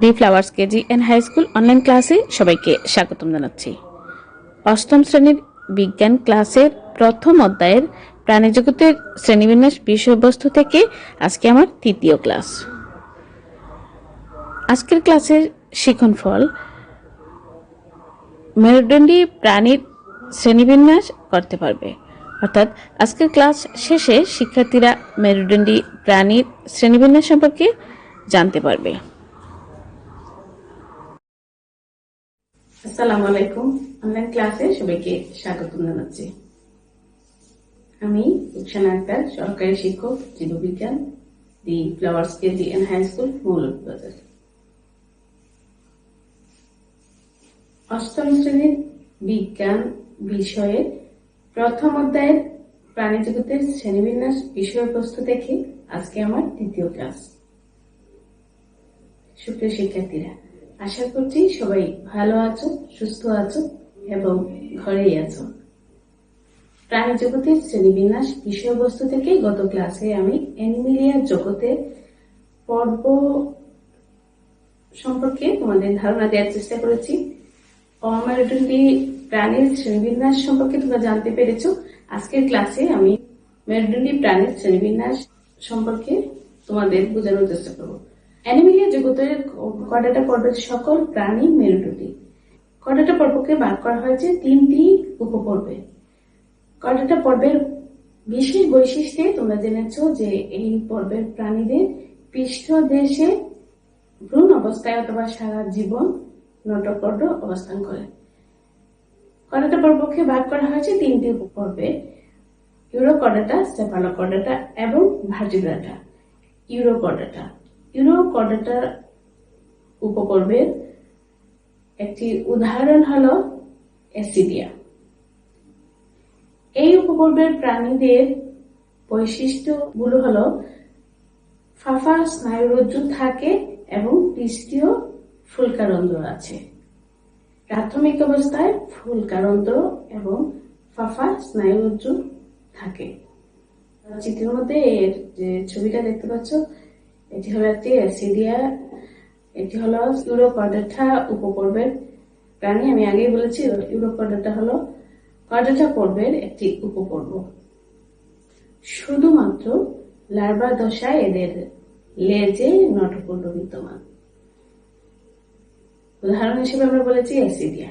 D flowers KG and high school online ক্লাসে সবাইকে স্বাগতম জানাচ্ছি। অষ্টম শ্রেণীর বিজ্ঞান ক্লাসের প্রথম অধ্যায়ের প্রাণীজগতের শ্রেণীবিন্যাস বিষয়বস্তু থেকে আজকে আমার তৃতীয় ক্লাস। আজকের ক্লাসের শিক্ষণফল মেরুদণ্ডী প্রাণীর শ্রেণীবিন্যাস করতে পারবে, অর্থাৎ আজকের ক্লাস শেষে শিক্ষার্থীরা মেরুদণ্ডী প্রাণীর শ্রেণীবিন্যাস সম্পর্কে জানতে পারবে। আসসালামু আলাইকুম, অনলাইন ক্লাসে সবাইকে স্বাগতম জানাচ্ছি। আমি রুকসানা আক্তার, সহকারী শিক্ষক, জীববিজ্ঞান, the flowers KG and high school, Moulvibazar. অষ্টম শ্রেণীর বিজ্ঞান বিষয়ের প্রথম অধ্যায়ের প্রাণীজগতের শ্রেণীবিন্যাস বিষয়বস্তু থেকে আজকে আমার তৃতীয় ক্লাস। সুপ্রিয় শিক্ষার্থীরা, আশা করছি সবাই ভালো আছো, সুস্থ আছো এবং ঘরেই আছো। প্রাণীজগতের শ্রেণীবিন্যাস বিষয়বস্তু থেকে গত ক্লাসে আমি অ্যানিমেলিয়া জগতের পর্ব সম্পর্কে তোমাদের ধারণা দেওয়ার চেষ্টা করেছি। অমেরুদণ্ডী প্রাণীর শ্রেণীবিন্যাস সম্পর্কে তোমরা জানতে পেরেছো। আজকের ক্লাসে আমি মেরুদণ্ডী প্রাণীর শ্রেণীবিন্যাস সম্পর্কে তোমাদের বোঝানোর চেষ্টা করবো। অ্যানিমেলিয়া জগতের কয়টা পর্বের সকল প্রাণী মেরুদণ্ডী। কয়টা পর্বকে ভাগ করা হয়েছে তিনটি উপপর্বে। কয়টা পর্বের বিশেষ বৈশিষ্ট্যে তোমরা জেনেছো যে এই পর্বের প্রাণীদের পৃষ্ঠদেশে ভ্রূণ অবস্থায় অথবা সারা জীবন নটপর্ড অবস্থান করে। কয়টা পর্বকে ভাগ করা হয়েছে তিনটি উপপর্বে: ইউরোকর্ডাটা, সেফালোকর্ডাটা এবং ভার্টিব্রাটা। ইউরোকর্ডাটা উপপর্বের একটি উদাহরণ হলো অ্যাসিডিয়া। এই উপপর্বের প্রাণীদের বৈশিষ্ট্যগুলো হলো ফাফা স্নায়ুরজ্জু থাকে এবং পৃষ্ঠীয় ফুলকারন্ধ্র আছে। প্রাথমিক অবস্থায় ফুলকারন্ধ্র এবং ফাফা স্নায়ুরজ্জু থাকে। চিত্রের মধ্যে এর যে ছবিটা দেখতে পাচ্ছ, এটি হলো একটি অ্যাসিডিয়া, এটি হলো ইউরোকর্ডাটা উপপর্বের প্রাণী। আমি আগেই বলেছি ইউরোকর্ডাটা হলো কর্ডাটা পর্বের একটি উপপর্ব। শুধুমাত্র লার্ভা দশায় এদের লেজে নটপর্ড বিদ্যমান। উদাহরণ হিসেবে আমরা বলেছি অ্যাসিডিয়া।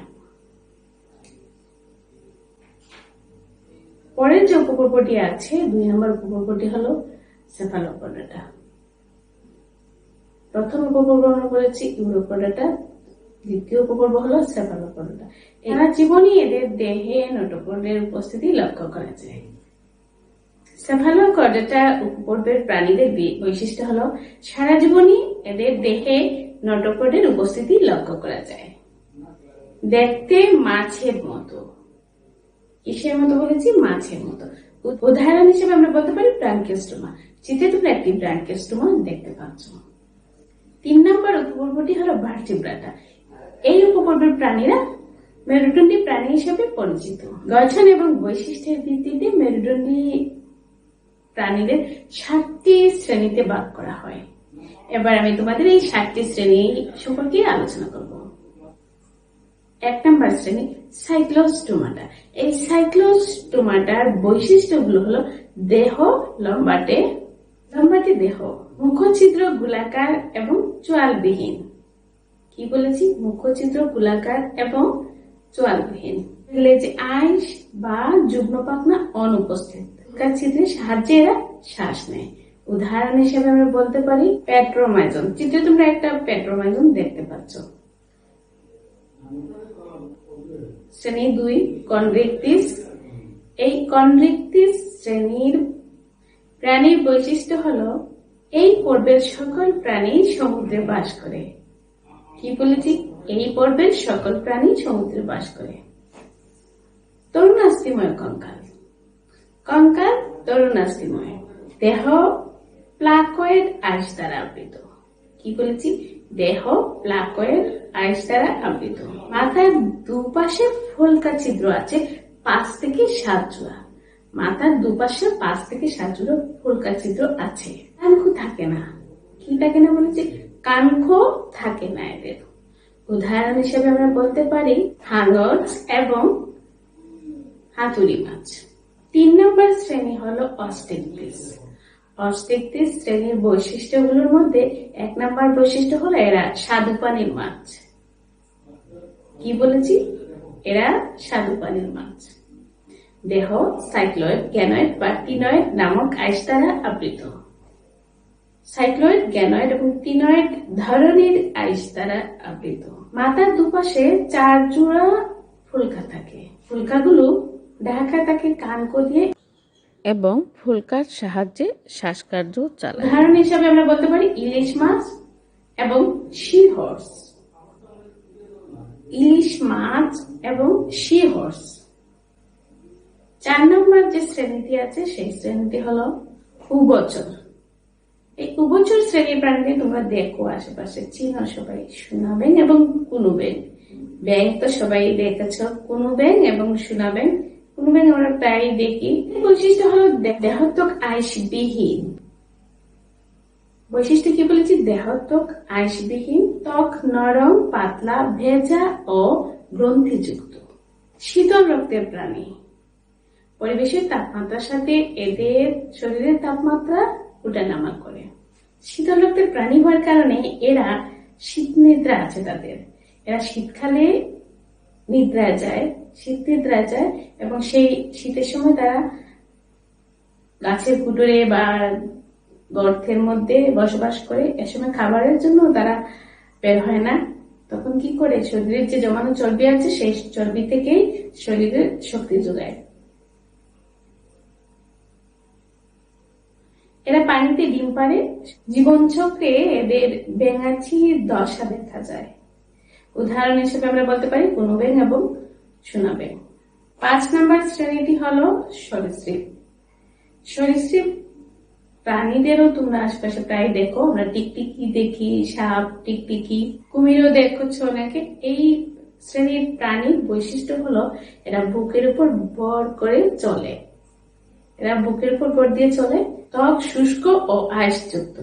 পরের যে উপপর্বটি আছে, 2 নম্বর উপপর্বটি হলো সেফালোকর্ডাটা। প্রথম উপপর্ব আমরা বলেছি ইউরোকর্ডাটা, দ্বিতীয় উপপর্ব হলো সেফালোকর্ডাটা। সারা জীবনই এদের দেহে নটপর্ডের উপস্থিতি লক্ষ্য করা যায়। সেফালোকর্ডাটা উপপর্বের প্রাণীদের বৈশিষ্ট্য হলো সারা জীবনই এদের দেহে নটপর্ডের উপস্থিতি লক্ষ্য করা যায়। দেখতে মাছের মতো। কিসের মতো বলেছি? মাছের মতো। উদাহরণ হিসেবে আমরা বলতে পারি ব্রাঙ্কিওস্টোমা। চিত্রে তোমরা একটি ব্রাঙ্কিওস্টোমা দেখতে পাচ্ছ। 3 নম্বর উপপর্বটি হলো ভার্টিব্রাটা। এই উপপর্বের প্রাণীরা মেরুদণ্ডী প্রাণী হিসেবে পরিচিত। গঠন এবং বৈশিষ্ট্যের ভিত্তিতে মেরুদণ্ডী প্রাণীদের 7টি শ্রেণীতে ভাগ করা হয়। এবার আমি তোমাদের এই 7টি শ্রেণী সম্পর্কে আলোচনা করব। 1 নম্বর শ্রেণী সাইক্লোস্টোমাটা। এই সাইক্লোস্টোমাটার বৈশিষ্ট্যগুলো হলো দেহ লম্বাটে দেহ, মুখছিদ্র গোলাকার এবং চোয়ালবিহীন। কি বলেছি? মুখছিদ্র গোলাকার এবং চোয়ালবিহীন। লেজে আইস বা যুগ্ম পাখনা অনুপস্থিত। ছিদ্রের সাহায্যে এরা শ্বাস নেয়। উদাহরণ হিসেবে আমরা বলতে পারি পেট্রোমাইজম। চিত্রে তোমরা একটা পেট্রোমাইজম দেখতে পাচ্ছ। শ্রেণী 2 কনরিকটিস। এই কনরিকটিস শ্রেণীর প্রাণীর বৈশিষ্ট্য হলো এই পর্বের সকল প্রাণী সমুদ্রে বাস করে। কি বলেছি? এই পর্বের সকল প্রাণী সমুদ্রে বাস করে। তরুণাস্থিময় কঙ্কাল। কঙ্কাল তরুণাস্থিময়। দেহ প্লাকয়েড আইস দ্বারা আবৃত। কি বলেছি? দেহ প্লাকয়েড আইস দ্বারা আবৃত। মাথার দুপাশে ফুলকা ছিদ্র আছে 5 থেকে 7 জোড়া। মাথার দুপাশে 5 থেকে 7 জোড়া ফুলকা ছিদ্র আছে। কানকু থাকে না। কি থাকে না বলেছি? কানখো থাকে না এদের। উদাহরণ হিসেবে আমরা বলতে পারি হাঙ্গর এবং হাতুড়ি মাছ। 3 নম্বর শ্রেণী হলো অস্টিকটিস। অস্টিকটিস শ্রেণীর বৈশিষ্ট্যগুলোর মধ্যে 1 নম্বর বৈশিষ্ট্য হলো এরা স্বাদু পানির মাছ। কি বলেছি? এরা স্বাদু পানির মাছ। দেহ সাইক্লয়েড, গ্যানয়েড বা টিনয়েড নামক আইস দ্বারা আবৃত। সাইক্লয়েড, গ্যানয়েড এবং টিনয়েড ধরনের আইস দ্বারা আবৃত। মাথার দুপাশে 4 জোড়া ফুলকা থাকে। ফুলকাগুলো ঢাকা থাকে কানকো দিয়ে এবং ফুলকার সাহায্যে শ্বাসকার্য চালায়। উদাহরণ হিসাবে আমরা বলতে পারি ইলিশ মাছ এবং সি হর্স। ইলিশ মাছ এবং সি হর্স। 4 নম্বর যে শ্রেণীটি আছে সেই শ্রেণীটি হলো উভচর। এই উভচর শ্রেণীর প্রাণীকে তোমরা দেখো আশেপাশে, চিনো সবাই, সোনা ব্যাঙ এবং কুনু ব্যাঙ। ব্যাঙ তো সবাই দেখেছ, কুনু ব্যাঙ এবং সোনা ব্যাঙ। কুনু ব্যাঙ আমরা প্রায় দেখি। বৈশিষ্ট্য হলো দেহত্বক আইসবিহীন। বৈশিষ্ট্য কি বলেছি? দেহত্বক আইসবিহীন, ত্বক নরম, পাতলা, ভেজা ও গ্রন্থিযুক্ত। শীতল রক্তের প্রাণী। পরিবেশের তাপমাত্রার সাথে এদের শরীরের তাপমাত্রা ওঠানামা করে। শীতল রক্তের প্রাণী হওয়ার কারণে এরা শীত নিদ্রা আছে তাদের। এরা শীতকালে নিদ্রা যায়, শীত নিদ্রা যায় এবং সেই শীতের সময় তারা গাছের কুটুরে বা গর্তের মধ্যে বসবাস করে। এ সময় খাবারের জন্য তারা বের হয় না। তখন কি করে? শরীরের যে জমানো চর্বি আছে সেই চর্বি থেকেই শরীরের শক্তি যোগায়। এরা পানিতে ডিম পাড়ে। জীবন চক্রে এদের ব্যাঙাচির দশা দেখা যায়। উদাহরণ হিসেবে আমরা বলতে পারি কুনু ব্যাঙ এবং সোনা ব্যাঙ। 5 নম্বর শ্রেণীটি হলো সরীসৃপ। সরীসৃপ প্রাণীদেরও তোমরা আশপাশে প্রায় দেখো। আমরা টিকটিকি দেখি, সাপ, টিকটিকি, কুমিরও দেখছো অনেকে। এই শ্রেণীর প্রাণীর বৈশিষ্ট্য হলো এরা বুকের উপর ভর করে চলে। এরা বুকের উপর ভর দিয়ে চলে। ত্বক শুষ্ক ও আইসযুক্ত।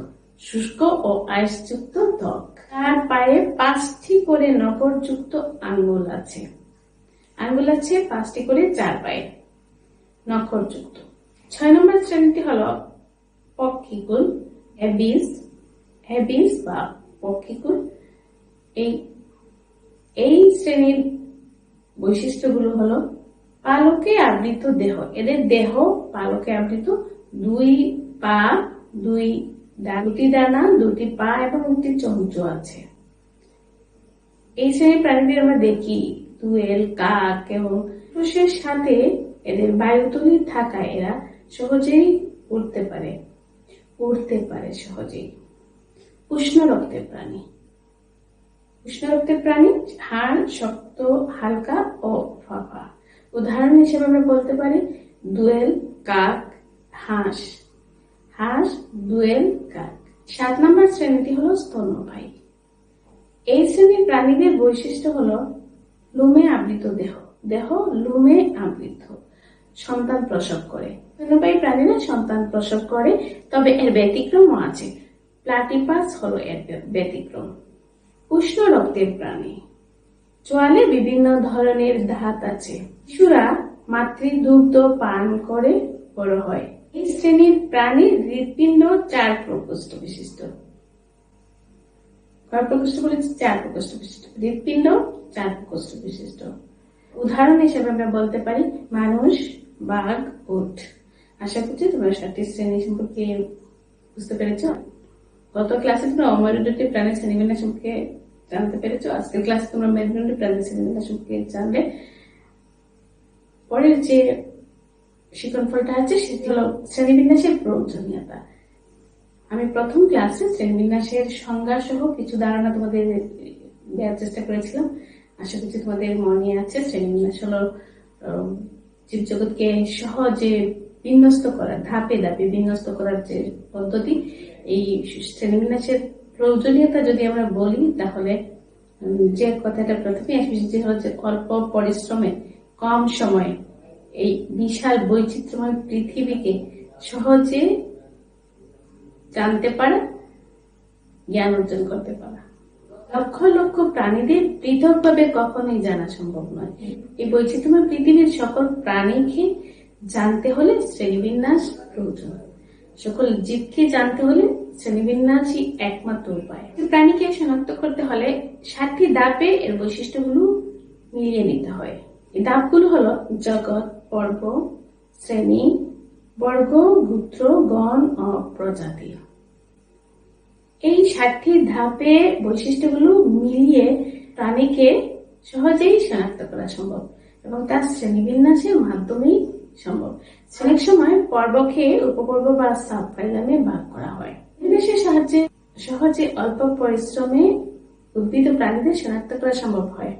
শুষ্ক ও আইসযুক্ত ত্বক। তার পায়ে 5টি করে নখযুক্ত আঙ্গুল আছে। আঙ্গুল আছে 5টি করে 4 পায়ে নখযুক্ত। 6 নম্বর শ্রেণীটি হলো পক্ষিকুল, এবিস বা পক্ষিকুল। এই শ্রেণীর বৈশিষ্ট্যগুলো হলো পালকে আবৃত দেহ। এদের দেহ পালকে আবৃত। 2 পা, 2টি ডানা, 2টি পা এবং 1টি চঞ্চু আছে। এই শ্রেণীর প্রাণীদের আমরা দেখি দোয়েল, কাক এবং পুরুষের সাথে এদের বায়ুতলী থাকায় এরা সহজেই উঠতে পারে সহজেই। উষ্ণ রক্তের প্রাণী। উষ্ণ রক্তের প্রাণী, হাড় শক্ত, হালকা ও ফাঁপা। উদাহরণ হিসেবে আমরা বলতে পারি দোয়েল, কাক, হাঁস, দোয়েল, কাক। 7 নম্বর শ্রেণীটি হলো স্তন্যপায়ী। এই শ্রেণীর প্রাণীদের বৈশিষ্ট্য হলো লোমে আবৃত দেহ। দেহ লোমে আবৃত। সন্তান প্রসব করে। স্তন্যপায়ী প্রাণীরা সন্তান প্রসব করে, তবে এর ব্যতিক্রমও আছে। প্লাটিপাস হলো এর ব্যতিক্রম। উষ্ণ রক্তের প্রাণী। চোয়ালে বিভিন্ন ধরনের দাঁত আছে। শিশুরা মাতৃদুগ্ধ পান করে বড় হয়। এই শ্রেণীর প্রাণীর হৃৎপিণ্ড 4 প্রকোষ্ঠ বিশিষ্ট। কয় প্রকোষ্ঠ বলেছি? 4 প্রকোষ্ঠ বিশিষ্ট। হৃৎপিণ্ড 4 প্রকোষ্ঠ বিশিষ্ট। উদাহরণ হিসেবে আমরা বলতে পারি মানুষ, বাঘ, উট। আশা করছি তোমরা 7টি শ্রেণী সম্পর্কে বুঝতে পেরেছ। গত ক্লাসে তোমরা অমেরুদণ্ডী প্রাণীর শ্রেণীবিন্যাস সম্পর্কে জানতে পেরেছ। আজকের ক্লাসে তোমরা মেরুদণ্ডী প্রাণীর শ্রেণীবিন্যাস সম্পর্কে জানবে। পরের যে শিক্ষণফলটা আছে সেটি হলো শ্রেণীবিন্যাসের প্রয়োজনীয়তা। আমি প্রথম ক্লাসে শ্রেণীবিন্যাসের সংজ্ঞা সহ কিছু ধারণা তোমাদের দেওয়ার চেষ্টা করেছিলাম। আশা করছি তোমাদের মনে আছে। শ্রেণীবিন্যাস হলো জীবজগৎকে সহজে বিন্যস্ত করা, ধাপে ধাপে বিন্যস্ত করার যে পদ্ধতি। এই শ্রেণীবিন্যাসের প্রয়োজনীয়তা যদি আমরা বলি তাহলে যে কথাটা প্রথমে আসবে যে হচ্ছে অল্প পরিশ্রমে কম সময়ে এই বিশাল বৈচিত্র্যময় পৃথিবীকে সহজে জানতে পারা জ্ঞান অর্জন করতে পারা। লক্ষ লক্ষ প্রাণীদের পৃথকভাবে কখনোই জানা সম্ভব নয়। এই বৈচিত্র্যময় পৃথিবীর সকল প্রাণীকে জানতে হলে শ্রেণীবিন্যাস প্রয়োজন। সকল জীবকে জানতে হলে শ্রেণীবিন্যাসই একমাত্র উপায়। প্রাণীকে শনাক্ত করতে হলে 7টি ধাপে এর বৈশিষ্ট্যগুলো মিলিয়ে নিতে হয়। এই ধাপগুলো হলো জগৎ, পর্ব, শ্রেণী, বর্গ, গোত্র, গণ ও প্রজাতি। এই 7টি ধাপে বৈশিষ্ট্যগুলো মিলিয়ে প্রাণীকে সহজেই শনাক্ত করা সম্ভব এবং তার শ্রেণীবিন্যাসের মাধ্যমেই সম্ভব। অনেক সময় পর্বকে উপপর্ব বা সাব ফাইলামে ভাগ করা হয়। বিন্যাসের সাহায্যে সহজে অল্প পরিশ্রমে উদ্ভিদ ও প্রাণীদের শনাক্ত করা সম্ভব হয়।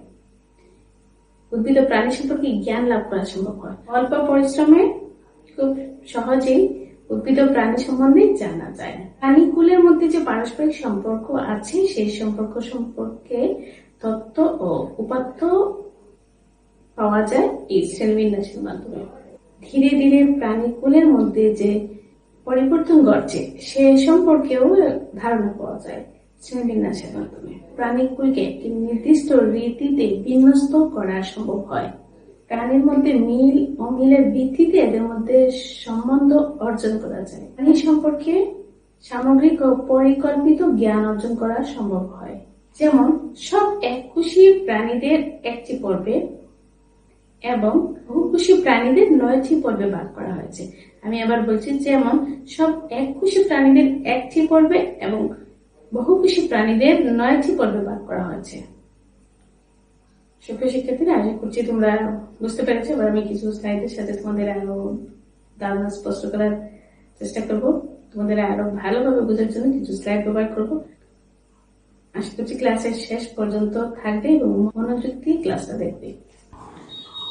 উদ্ভিদ ও প্রাণী সম্পর্কে জ্ঞান লাভ করা সম্ভব হয়। অল্প পরিশ্রমে খুব সহজেই উদ্ভিদ ও প্রাণী সম্বন্ধে জানা যায়। প্রাণীকুলের মধ্যে যে পারস্পরিক সম্পর্ক আছে সেই সম্পর্ক সম্পর্কে তথ্য ও উপাত্ত পাওয়া যায় এই শ্রেণীবিন্যাসের মাধ্যমে। ধীরে ধীরে প্রাণীকুলের মধ্যে যে পরিবর্তন ঘটছে সে সম্পর্কেও ধারণা পাওয়া যায় শ্রেণীবিন্যাসের মাধ্যমে। প্রাণীকুলকে একটি নির্দিষ্ট রীতিতে বিন্যস্ত করা সম্ভব হয়। প্রাণীর মধ্যে মিল অমিলের ভিত্তিতে এদের মধ্যে সম্বন্ধ অর্জন করা যায়। প্রাণী সম্পর্কে সামগ্রিক ও পরিকল্পিত জ্ঞান অর্জন করা সম্ভব হয়। যেমন সব এককোষী প্রাণীদের একটি পর্বে এবং বহুকোষী প্রাণীদের 9টি পর্বে ভাগ করা হয়েছে। আমি আবার বলছি, যেমন সব এককোষী প্রাণীদের একটি পর্বে এবং বহুকোষী প্রাণীদের 9টি পর্বে ভাগ করা হয়েছে। সুপ্রিয় শিক্ষার্থীরা, আশা করছি তোমরা বুঝতে পেরেছো। এবার আমি কিছু স্লাইডের সাথে তোমাদের আরো ধারণা স্পষ্ট করার চেষ্টা করব। তোমাদের আরো ভালোভাবে বোঝার জন্য কিছু স্লাইড ব্যবহার করবো। আশা করছি ক্লাসের শেষ পর্যন্ত থাকবে এবং মনোযোগ দিয়ে ক্লাসটা দেখবে।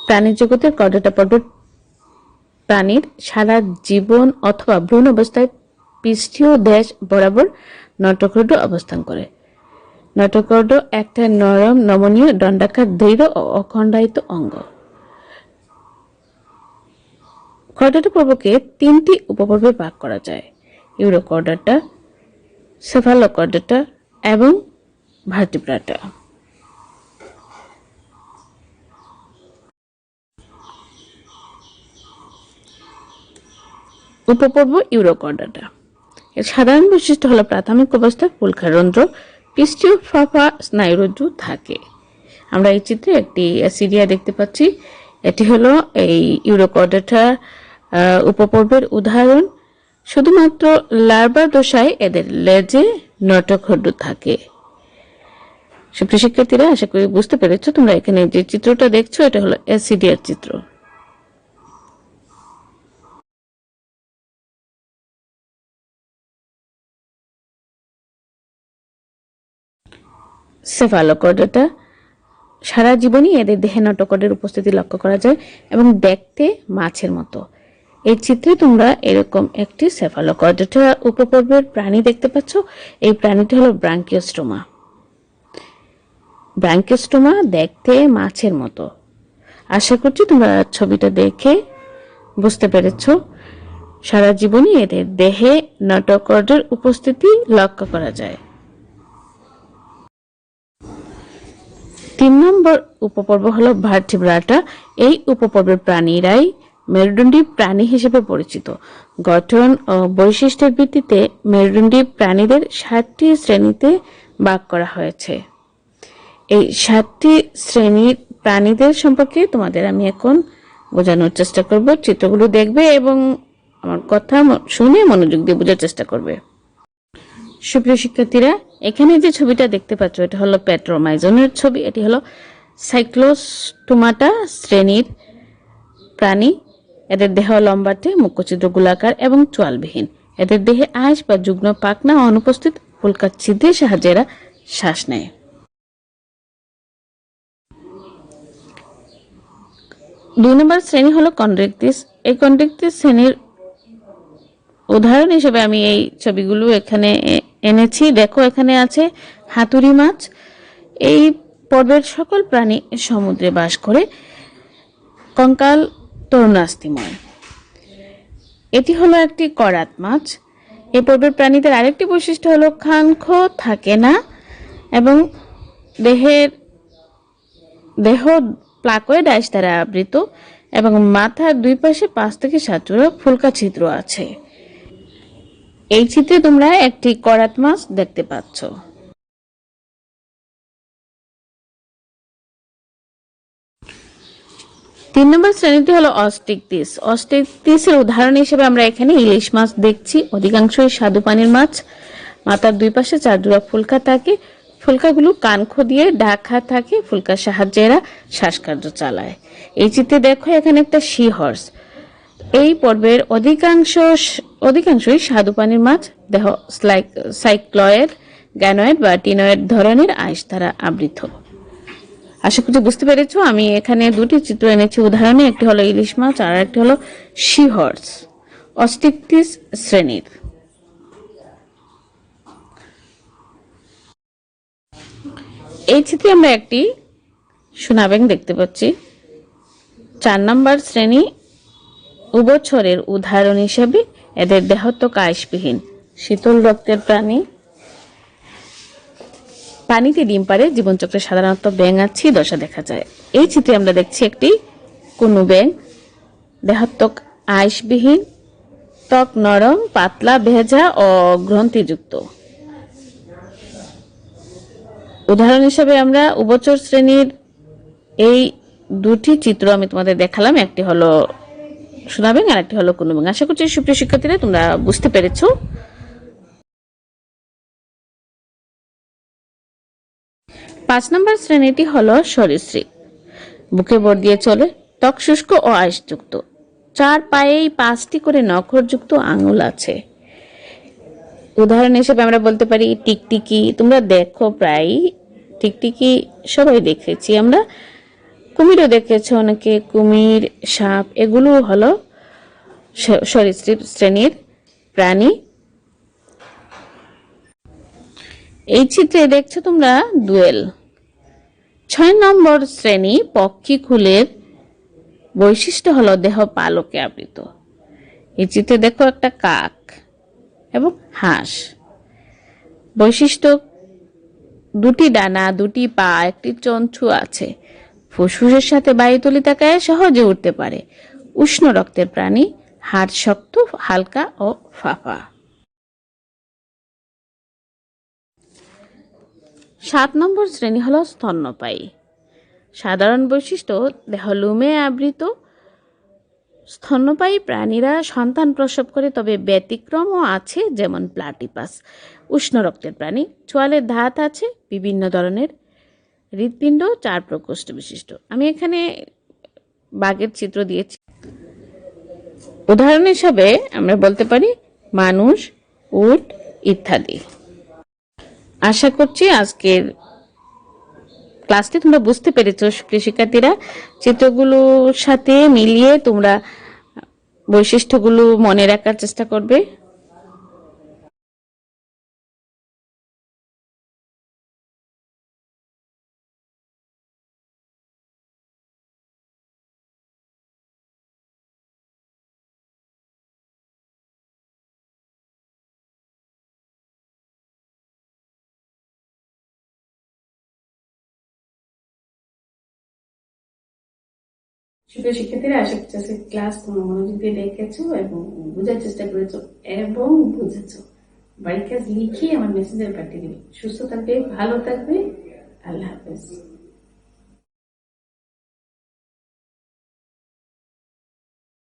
প্রাণী জগতের কর্ডাটা পর্ব প্রাণীর সারা জীবন অথবা ভ্রূণ অবস্থায় পৃষ্ঠীয় দেশ বরাবর নটকর্ড অবস্থান করে। নটকর্ড একটা নরম, নমনীয়, দণ্ডাকার, দৃঢ় ও অখণ্ডায়িত অঙ্গ। কর্ডাটা পর্বকে 3টি উপপর্বে ভাগ করা যায়: ইউরোকর্ডাটা, সেফালোকর্ডাটা এবং ভার্টিব্রাটা। উপপর্ব ইউরোকর্ডাটা। এর সাধারণ বৈশিষ্ট্য হলো প্রাথমিক অবস্থায় পুলকারন্ধ্র, পৃষ্ঠীয় ফাঁপা স্নায়ুরজ্জু থাকে। আমরা এই চিত্রে একটি অ্যাসিডিয়া দেখতে পাচ্ছি। এটি হলো এই ইউরোকর্ডাটা উপপর্বের উদাহরণ। শুধুমাত্র লার্ভা দশায় এদের লেজে নটকর্ড থাকে। সুপ্রিয় শিক্ষার্থীরা, আশা করি বুঝতে পেরেছো। তোমরা এখানে যে চিত্রটা দেখছো এটা হলো অ্যাসিডিয়ার চিত্র। সেফালোকর্ডাটা সারা জীবনই এদের দেহে নটকর্ডের উপস্থিতি লক্ষ্য করা যায় এবং দেখতে মাছের মতো। এই চিত্রে তোমরা এরকম একটি সেফালোকর্ডাটা উপপর্বের প্রাণী দেখতে পাচ্ছ। এই প্রাণীটি হলো ব্রাঙ্কিওস্টোমা। ব্রাঙ্কিওস্টোমা দেখতে মাছের মতো। আশা করছি তোমরা ছবিটা দেখে বুঝতে পেরেছ। সারা জীবনই এদের দেহে নটকর্ডের উপস্থিতি লক্ষ্য করা যায়। 3 নম্বর উপপর্ব হলো ভার্টিব্রাটা। এই উপপর্বের প্রাণীরাই মেরুদণ্ডী প্রাণী হিসেবে পরিচিত। গঠন ও বৈশিষ্ট্যের ভিত্তিতে মেরুদণ্ডী প্রাণীদের 7টি শ্রেণীতে ভাগ করা হয়েছে। এই 7টি শ্রেণীর প্রাণীদের সম্পর্কে তোমাদের আমি এখন বোঝানোর চেষ্টা করব। চিত্রগুলো দেখবে এবং আমার কথা শুনে মনোযোগ দিয়ে বোঝার চেষ্টা করবে। সুপ্রিয় শিক্ষার্থীরা, এখানে যে ছবিটা দেখতে পাচ্ছ এটা হলো পেট্রোমাইজনের ছবি। এটি হলো সাইক্লোস্টোমাটা শ্রেণীর প্রাণী। এদের দেহ লম্বাটে, মুখছিদ্র গোলাকার এবং চোয়ালবিহীন। এদের দেহে আঁশ বা যুগ্ম পাখনা অনুপস্থিত, ফুলকার ছিদ্রের সাহায্যে এরা শ্বাস নেয়। দুই নম্বর শ্রেণী হলো কন্ড্রিকটিস। এই কন্ড্রিকটিস শ্রেণীর উদাহরণ হিসেবে আমি এই ছবিগুলো এখানে এনেছি। দেখো, এখানে আছে হাতুড়ি মাছ। এই পর্বের সকল প্রাণী সমুদ্রে বাস করে। কঙ্কাল তরুণাস্থিময়। এটি হলো একটি করাত মাছ। এই পর্বের প্রাণীদের আরেকটি বৈশিষ্ট্য হলো খাঙ্খ থাকে না এবং দেহ প্লাকয়েড আইস দ্বারা আবৃত এবং মাথার দুই পাশে 5 থেকে 7 জোড়া ফুলকা ছিদ্র আছে। এই চিত্রে তোমরা একটি করাত মাছ দেখতে পাচ্ছ। 3 নম্বর শ্রেণীটি হলো অস্টিকটিস। অস্টিকটিসের উদাহরণ হিসেবে আমরা এখানে ইলিশ মাছ দেখছি। অধিকাংশই স্বাদু পানির মাছ। মাথার দুই পাশে 4 জোড়া ফুলকা থাকে। ফুলকাগুলো কানখ দিয়ে ঢাকা থাকে। ফুলকার সাহায্যে এরা শ্বাসকার্য চালায়। এই চিত্রে দেখো এখানে একটা সি হর্স। এই পর্বের অধিকাংশই স্বাদু পানির মাছ। দেহ সাইক্লয়েড, গ্যানয়েড বা টিনয়েড ধরনের আইস দ্বারা আবৃত। আশা করছি বুঝতে পেরেছো। আমি এখানে দুটি চিত্র এনেছি উদাহরণে, একটি হলো ইলিশ মাছ আর একটি হলো সি হর্স, অস্টিকটিস শ্রেণীর। এই চিত্রে আমরা একটি সোনা ব্যাঙ দেখতে পাচ্ছি। 4 নম্বর শ্রেণী উভচরের উদাহরণ হিসেবে এদের দেহত্বক আইসবিহীন শীতল রক্তের প্রাণী। পানিতে ডিম পারে। জীবনচক্রে সাধারণত ব্যাঙ আছে দশা দেখা যায়। এই চিত্রে আমরা দেখছি একটি কুনু ব্যাঙ, দেহত্বক আইসবিহীন, ত্বক নরম, পাতলা, ভেজা ও গ্রন্থিযুক্ত। উদাহরণ হিসেবে আমরা উভচর শ্রেণীর এই দুটি চিত্র আমি তোমাদের দেখালাম। একটি হলো সোনা ব্যাঙ আর একটি হলো কুনু ব্যাঙ। আশা করছি সুপ্রিয় শিক্ষার্থীরা তোমরা বুঝতে পেরেছো। 5 নম্বর শ্রেণীটি হলো সরীসৃপ। বুকে ভর দিয়ে চলে, ত্বক শুষ্ক ও আঁশযুক্ত। 4 পায়েই 5টি করে নখরযুক্ত আঙুল আছে। উদাহরণ হিসেবে আমরা বলতে পারি টিকটিকি। তোমরা দেখো প্রায় টিকটিকি সবাই দেখেছি আমরা। কুমিরও দেখেছো অনেকে, কুমির, সাপ, এগুলো হলো সরীসৃপ শ্রেণীর প্রাণী। এই চিত্রে দেখছো তোমরা দোয়েল। 6 নম্বর শ্রেণী পক্ষীকুলের বৈশিষ্ট্য হলো দেহ পালকে আবৃত। এই চিত্রে দেখো একটা কাক এবং হাঁস। বৈশিষ্ট্য: দুটি ডানা, দুটি পা, একটি চঞ্চু আছে। ফুসফুসের সাথে বায়ুতলি তাকায় সহজে উঠতে পারে। উষ্ণ রক্তের প্রাণী। হাড় শক্ত, হালকা ও ফাঁপা। 7 নম্বর শ্রেণী হলো স্তন্যপায়ী। সাধারণ বৈশিষ্ট্য: দেহ লোমে আবৃত। স্তন্যপায়ী প্রাণীরা সন্তান প্রসব করে, তবে ব্যতিক্রমও আছে, যেমন প্লাটিপাস। উষ্ণ রক্তের প্রাণী। চোয়ালের ধাত আছে। বিভিন্ন ধরনের হৃৎপিণ্ড, 4 প্রকোষ্ঠ বিশিষ্ট। আমি এখানে বাঘের চিত্র দিয়েছি। উদাহরণ হিসাবে আমরা বলতে পারি মানুষ, উট ইত্যাদি। আশা করছি আজকের ক্লাসটি তোমরা বুঝতে পেরেছো প্রিয় শিক্ষার্থীরা। চিত্রগুলোর সাথে মিলিয়ে তোমরা বৈশিষ্ট্যগুলো মনে রাখার চেষ্টা করবে। সুপ্রিয় শিক্ষার্থীরা, আশা করছি আজকে ক্লাস তোমরা মনোযোগ দিয়ে দেখেছো এবং বোঝার চেষ্টা করেছো এবং বুঝেছো। বাড়ির কাজ লিখে আমার মেসেঞ্জারে পাঠিয়ে দিবে। সুস্থ থাকবে, ভালো থাকবে। আল্লাহ হাফেজ।